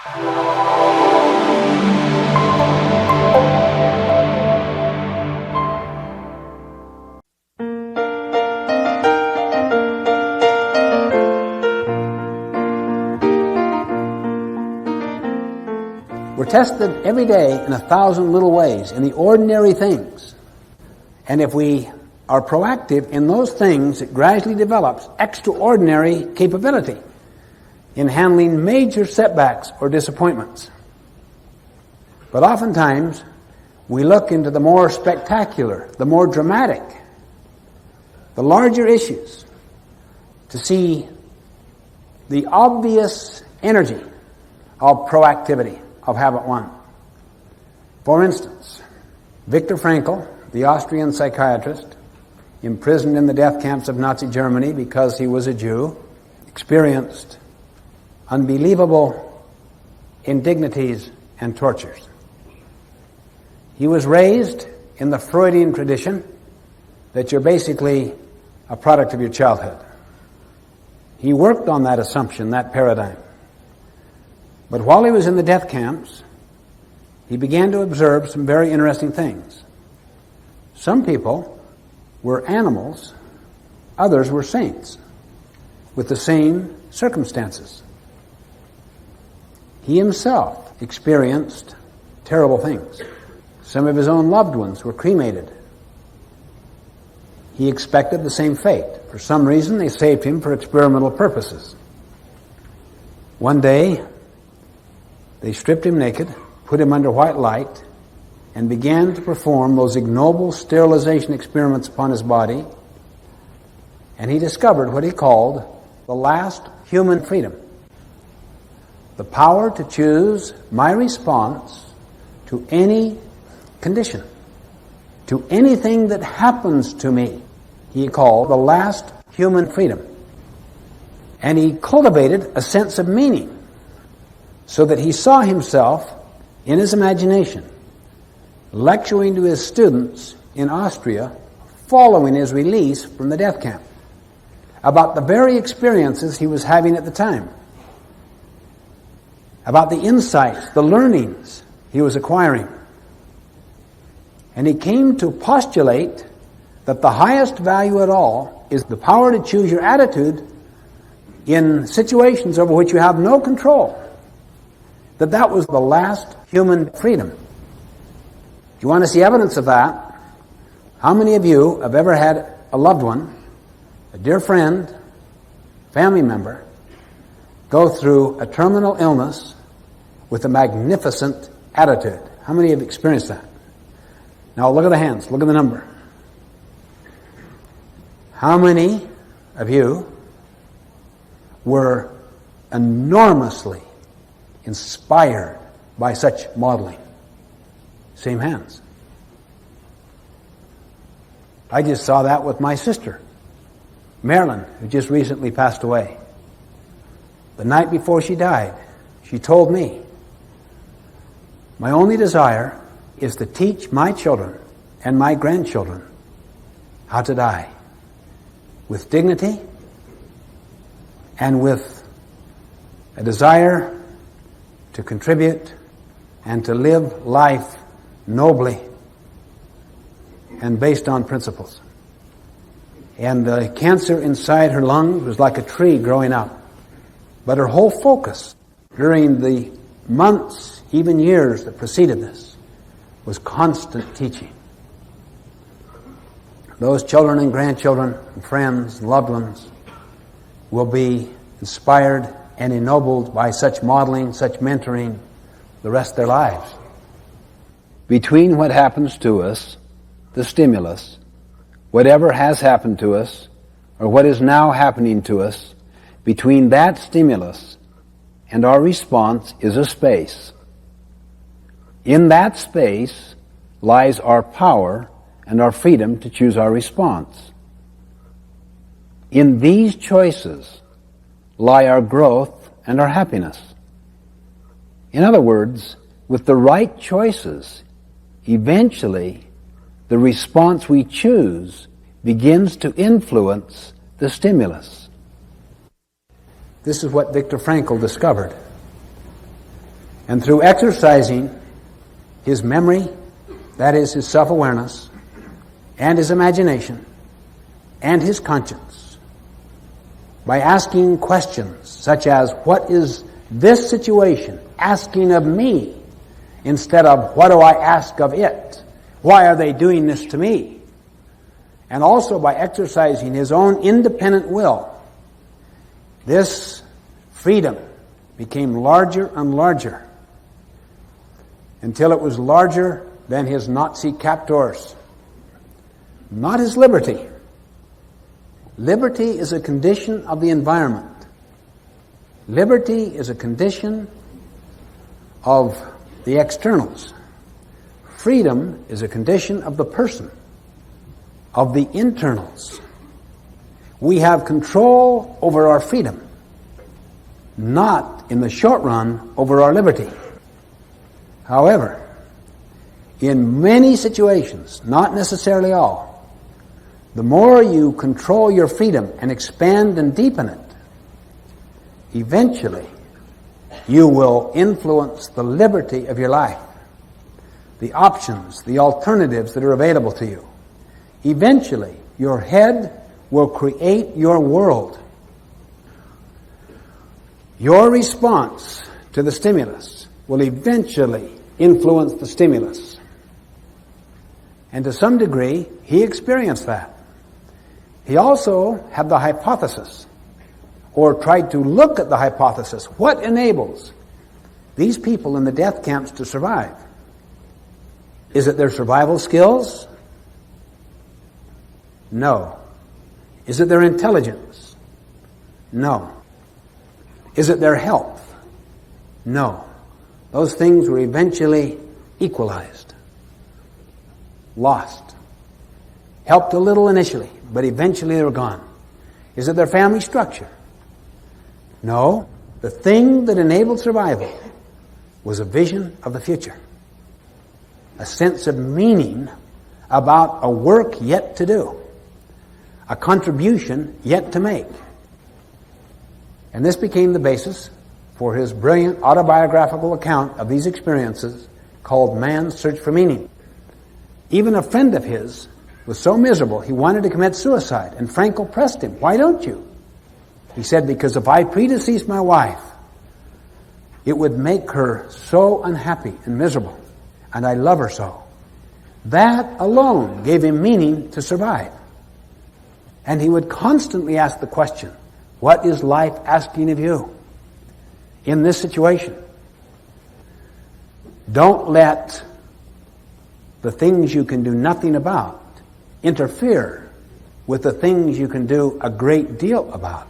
We're tested every day in 1,000 little ways, in the ordinary things. And if we are proactive in those things, it gradually develops extraordinary capability in handling major setbacks or disappointments. But oftentimes, we look into the more spectacular, the more dramatic, the larger issues to see the obvious energy of proactivity, of habit one. For instance, Viktor Frankl, the Austrian psychiatrist, imprisoned in the death camps of Nazi Germany because he was a Jew, experienced unbelievable indignities and tortures. He was raised in the Freudian tradition that you're basically a product of your childhood. He worked on that assumption, that paradigm. But while he was in the death camps, he began to observe some very interesting things. Some people were animals, others were saints, with the same circumstances. He himself experienced terrible things. Some of his own loved ones were cremated. He expected the same fate. For some reason, they saved him for experimental purposes. One day, they stripped him naked, put him under white light, and began to perform those ignoble sterilization experiments upon his body. And he discovered what he called the last human freedom. The power to choose my response to any condition, to anything that happens to me. He called the last human freedom. And he cultivated a sense of meaning, so that he saw himself in his imagination lecturing to his students in Austria following his release from the death camp about the very experiences he was having at the time, about the insights, the learnings he was acquiring. And he came to postulate that the highest value at all is the power to choose your attitude in situations over which you have no control. That was the last human freedom. If you want to see evidence of that, how many of you have ever had a loved one, a dear friend, family member, go through a terminal illness with a magnificent attitude? How many have experienced that? Now look at the hands, look at the number. How many of you were enormously inspired by such modeling? Same hands. I just saw that with my sister, Marilyn, who just recently passed away. The night before she died, she told me, my only desire is to teach my children and my grandchildren how to die with dignity and with a desire to contribute and to live life nobly and based on principles. And the cancer inside her lungs was like a tree growing up. But her whole focus during the months, even years that preceded this, was constant teaching. Those children and grandchildren and friends and loved ones will be inspired and ennobled by such modeling, such mentoring the rest of their lives. Between what happens to us, the stimulus, whatever has happened to us, or what is now happening to us, between that stimulus and our response is a space. In that space lies our power and our freedom to choose our response. In these choices lie our growth and our happiness. In other words, with the right choices, eventually the response we choose begins to influence the stimulus. This is what Viktor Frankl discovered. And through exercising his memory, that is his self-awareness, and his imagination, and his conscience, by asking questions such as, what is this situation asking of me, instead of, what do I ask of it? Why are they doing this to me? And also by exercising his own independent will, this freedom became larger and larger until it was larger than his Nazi captors. Not his liberty. Liberty is a condition of the environment. Liberty is a condition of the externals. Freedom is a condition of the person, of the internals. We have control over our freedom, not in the short run over our liberty. However, in many situations, not necessarily all, the more you control your freedom and expand and deepen it, eventually you will influence the liberty of your life, the options, the alternatives that are available to you. Eventually, your head will create your world. Your response to the stimulus will eventually influence the stimulus. And to some degree, he experienced that. He also had the hypothesis, or tried to look at the hypothesis. What enables these people in the death camps to survive? Is it their survival skills? No. Is it their intelligence? No. Is it their health? No. Those things were eventually equalized, lost. Helped a little initially, but eventually they were gone. Is it their family structure? No. The thing that enabled survival was a vision of the future, a sense of meaning about a work yet to do, a contribution yet to make. And this became the basis for his brilliant autobiographical account of these experiences called Man's Search for Meaning. Even a friend of his was so miserable he wanted to commit suicide, and Frankl pressed him, "Why don't you?" He said, "Because if I predeceased my wife, it would make her so unhappy and miserable, and I love her so." That alone gave him meaning to survive. And he would constantly ask the question, what is life asking of you in this situation? Don't let the things you can do nothing about interfere with the things you can do a great deal about.